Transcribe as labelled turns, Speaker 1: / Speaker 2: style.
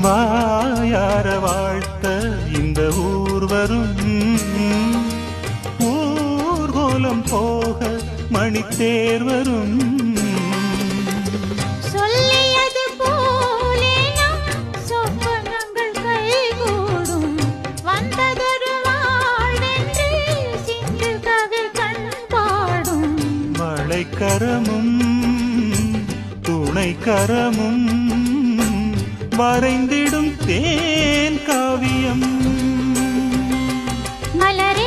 Speaker 1: வாயார வாழ்த்த இந்த ஊர் வரும், ஊர்கோலம் போக மணித்தேர் வரும்.
Speaker 2: சொல்லியது போலே நம் சொப்பனங்கள் கைகூடும், வந்ததொரு வாழ்வென்று சிந்து கவி கண் பாடும்.
Speaker 1: மழைக்கரமும் துணைக்கரமும் வரைந்திடும் தேன் காவியம்.
Speaker 2: மலர்